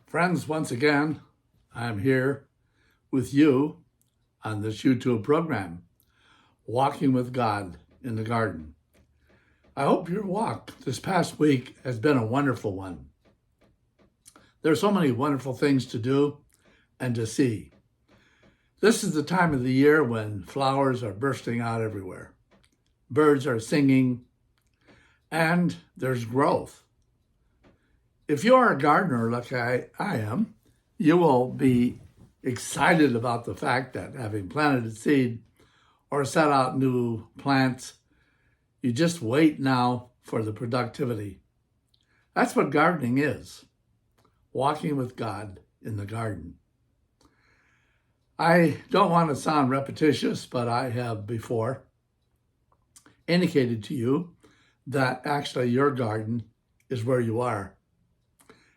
Friends, once again, I'm here with you on this YouTube program, Walking with God in the Garden. I hope your walk this past week has been a wonderful one. There are so many wonderful things to do and to see. This is the time of the year when flowers are bursting out everywhere. Birds are singing, and there's growth. If you're a gardener like I am, you will be excited about the fact that having planted a seed or set out new plants, you just wait now for the productivity. That's what gardening is, walking with God in the garden. I don't want to sound repetitious, but I have before indicated to you that actually your garden is where you are.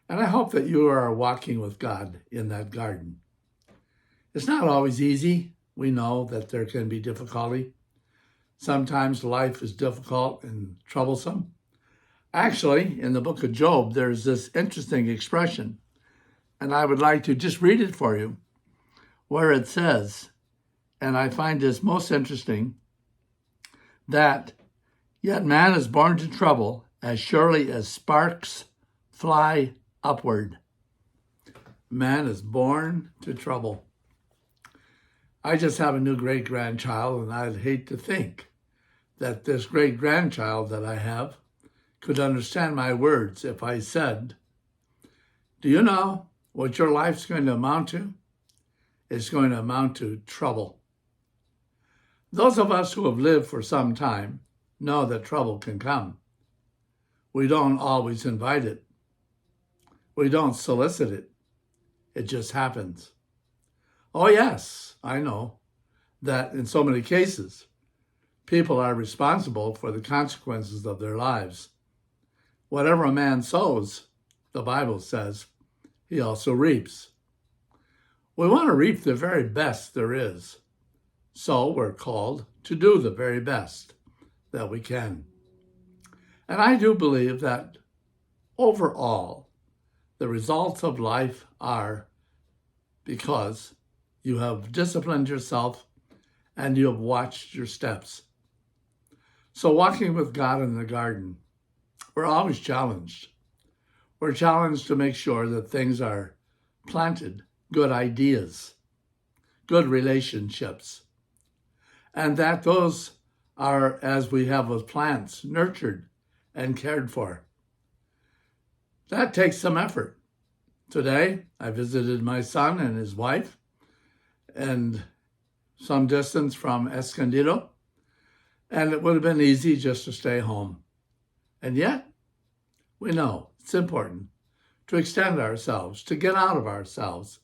And I hope that you are walking with God in that garden. It's not always easy. We know that there can be difficulty. Sometimes life is difficult and troublesome. Actually, in the book of Job, there's this interesting expression, and I would like to just read it for you, where it says, and I find this most interesting, that yet man is born to trouble as surely as sparks fly upward. Man is born to trouble. I just have a new great-grandchild, and I'd hate to think that this great-grandchild that I have could understand my words if I said, do you know what your life's going to amount to? It's going to amount to trouble. Those of us who have lived for some time know that trouble can come. We don't always invite it. We don't solicit it. It just happens. Oh yes, I know that in so many cases, people are responsible for the consequences of their lives. Whatever a man sows, the Bible says, he also reaps. We want to reap the very best there is. So we're called to do the very best that we can. And I do believe that overall, the results of life are because you have disciplined yourself and you have watched your steps. So walking with God in the garden, we're always challenged. We're challenged to make sure that things are planted, good ideas, good relationships, and that those are, as we have with plants, nurtured and cared for. That takes some effort. Today, I visited my son and his wife, and some distance from Escondido, and it would have been easy just to stay home. And yet, we know it's important to extend ourselves, to get out of ourselves,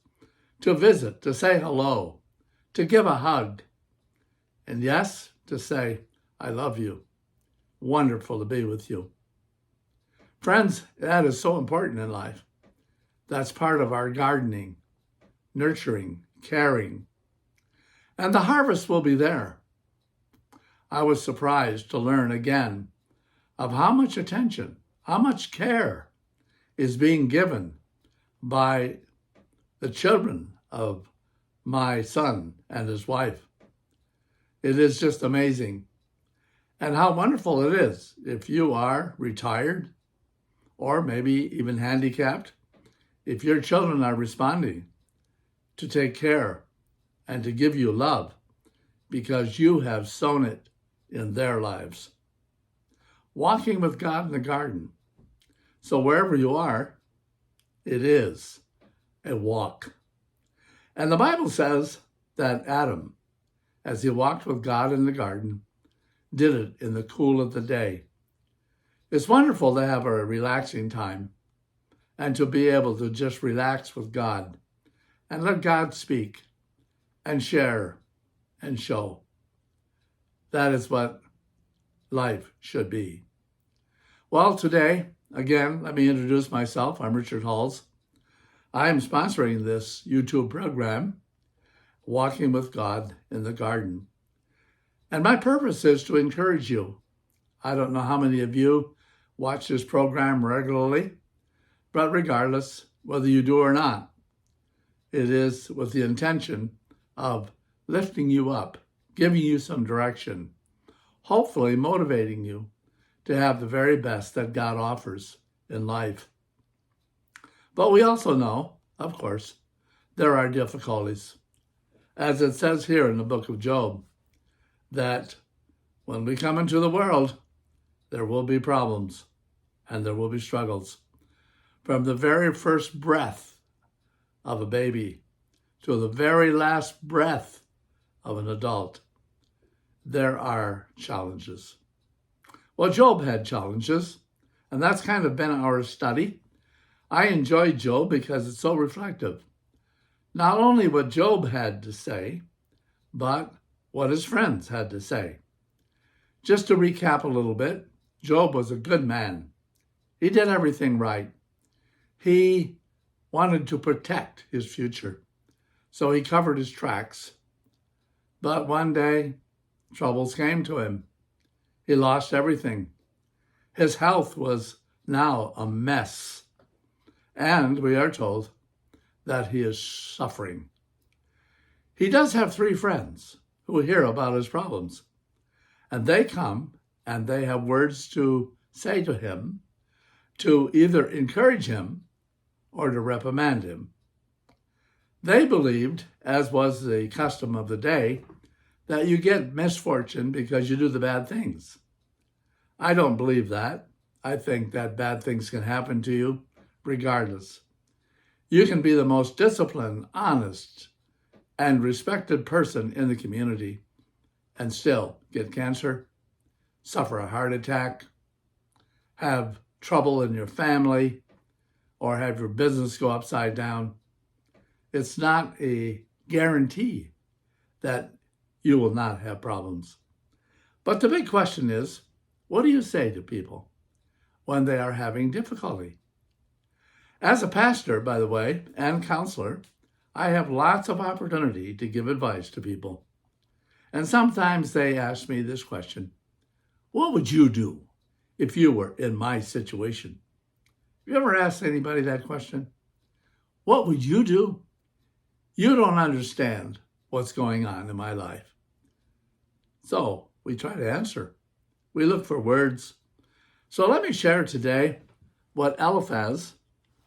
to visit, to say hello, to give a hug, and yes, to say, I love you. Wonderful to be with you. Friends, that is so important in life. That's part of our gardening, nurturing, caring. And the harvest will be there. I was surprised to learn again of how much attention, how much care is being given by the children of my son and his wife. It is just amazing. And how wonderful it is if you are retired or maybe even handicapped, if your children are responding to take care and to give you love because you have sown it in their lives. Walking with God in the garden. So wherever you are, it is a walk. And the Bible says that Adam, as he walked with God in the garden, did it in the cool of the day. It's wonderful to have a relaxing time and to be able to just relax with God and let God speak and share and show. That is what life should be. Well, today, again, let me introduce myself. I'm Richard Halls. I am sponsoring this YouTube program, Walking with God in the Garden. And my purpose is to encourage you. I don't know how many of you watch this program regularly, but regardless, whether you do or not. It is with the intention of lifting you up, giving you some direction, hopefully motivating you to have the very best that God offers in life. But we also know, of course, there are difficulties. As it says here in the book of Job, that when we come into the world, there will be problems and there will be struggles. From the very first breath of a baby to the very last breath of an adult, there are challenges. Well, Job had challenges, and that's kind of been our study. I enjoy Job because it's so reflective. Not only what Job had to say, but what his friends had to say. Just to recap a little bit, Job was a good man. He did everything right. He wanted to protect his future, so he covered his tracks. But one day, troubles came to him. He lost everything. His health was now a mess. And we are told that he is suffering. He does have 3 friends who hear about his problems. And they come and they have words to say to him, to either encourage him or to reprimand him. They believed, as was the custom of the day, that you get misfortune because you do the bad things. I don't believe that. I think that bad things can happen to you regardless. You can be the most disciplined, honest, and respected person in the community and still get cancer, suffer a heart attack, have trouble in your family, or have your business go upside down. It's not a guarantee that you will not have problems. But the big question is, what do you say to people when they are having difficulty? As a pastor, by the way, and counselor, I have lots of opportunity to give advice to people. And sometimes they ask me this question: what would you do if you were in my situation? You ever asked anybody that question? What would you do? You don't understand what's going on in my life. So we try to answer. We look for words. So let me share today what Eliphaz,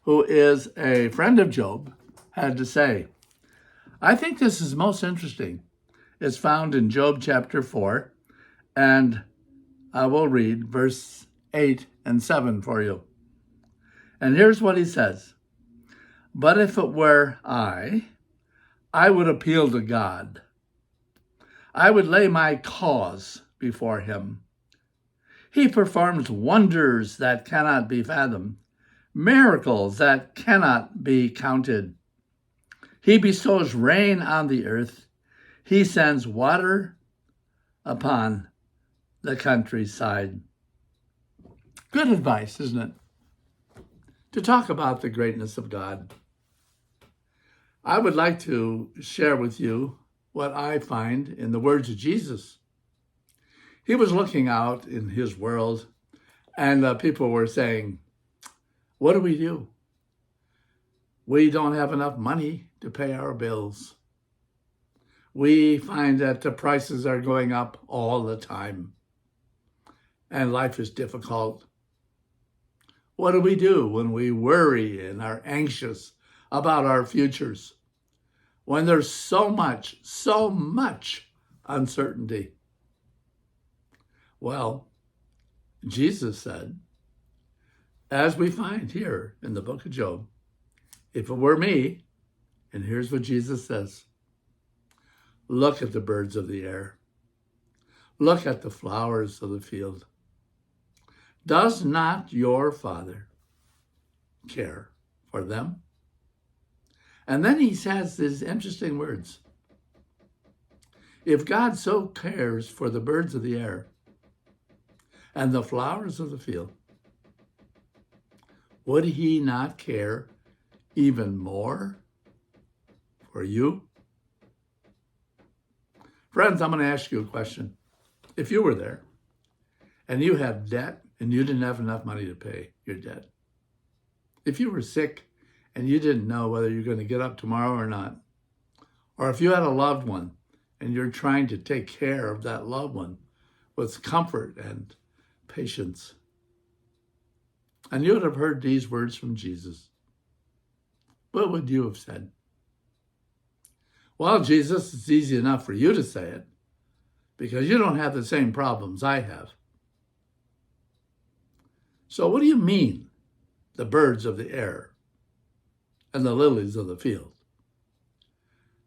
who is a friend of Job, had to say. I think this is most interesting. It's found in Job chapter 4, and I will read verse 8 and 7 for you. And here's what he says: but if it were I would appeal to God. I would lay my cause before him. He performs wonders that cannot be fathomed, miracles that cannot be counted. He bestows rain on the earth. He sends water upon the countryside. Good advice, isn't it? To talk about the greatness of God. I would like to share with you what I find in the words of Jesus. He was looking out in his world, and people were saying, what do? We don't have enough money to pay our bills. We find that the prices are going up all the time, and life is difficult. What do we do when we worry and are anxious about our futures, when there's so much uncertainty? Well, Jesus said, as we find here in the book of Job, if it were me, and here's what Jesus says: look at the birds of the air. Look at the flowers of the field. Does not your Father care for them? And then he says these interesting words. If God so cares for the birds of the air and the flowers of the field, would he not care even more for you? Friends, I'm going to ask you a question. If you were there and you had debt and you didn't have enough money to pay your debt, if you were sick and you didn't know whether you're going to get up tomorrow or not. Or if you had a loved one and you're trying to take care of that loved one with comfort and patience. And you would have heard these words from Jesus. What would you have said? Well, Jesus, it's easy enough for you to say it because you don't have the same problems I have. So what do you mean, the birds of the air and the lilies of the field?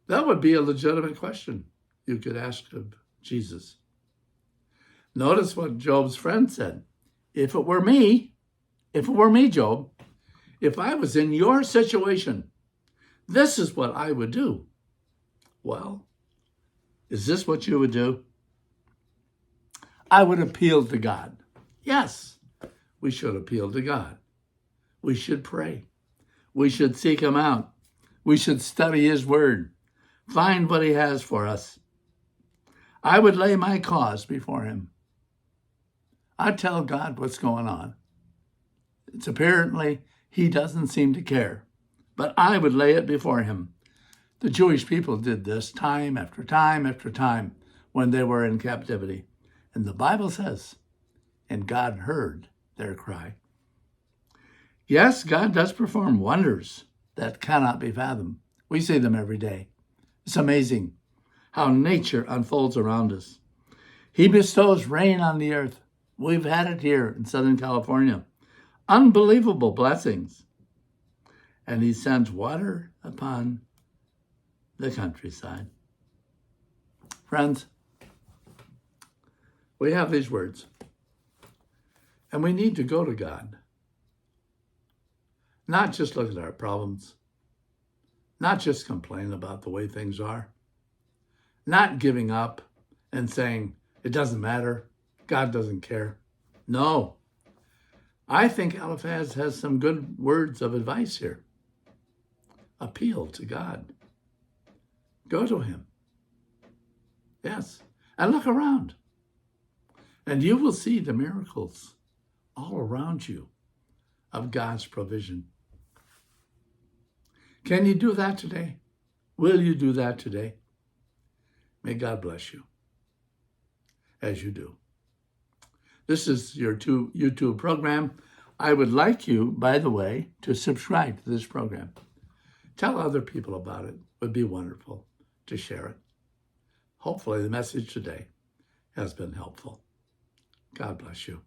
That would be a legitimate question you could ask of Jesus. Notice what Job's friend said. If it were me, Job, if I was in your situation, this is what I would do. Well, is this what you would do? I would appeal to God. Yes, we should appeal to God. We should pray. We should seek him out. We should study his word. Find what he has for us. I would lay my cause before him. I'd tell God what's going on. It's apparently he doesn't seem to care, but I would lay it before him. The Jewish people did this time after time after time when they were in captivity. And the Bible says, and God heard their cry. Yes, God does perform wonders that cannot be fathomed. We see them every day. It's amazing how nature unfolds around us. He bestows rain on the earth. We've had it here in Southern California. Unbelievable blessings. And he sends water upon the countryside. Friends, we have these words, and we need to go to God. Not just look at our problems, not just complain about the way things are, not giving up and saying, it doesn't matter, God doesn't care. No, I think Eliphaz has some good words of advice here. Appeal to God. Go to him. Yes, and look around. And you will see the miracles all around you of God's provision. Can you do that today? Will you do that today? May God bless you as you do. This is your YouTube program. I would like you, by the way, to subscribe to this program. Tell other people about it. It would be wonderful to share it. Hopefully the message today has been helpful. God bless you.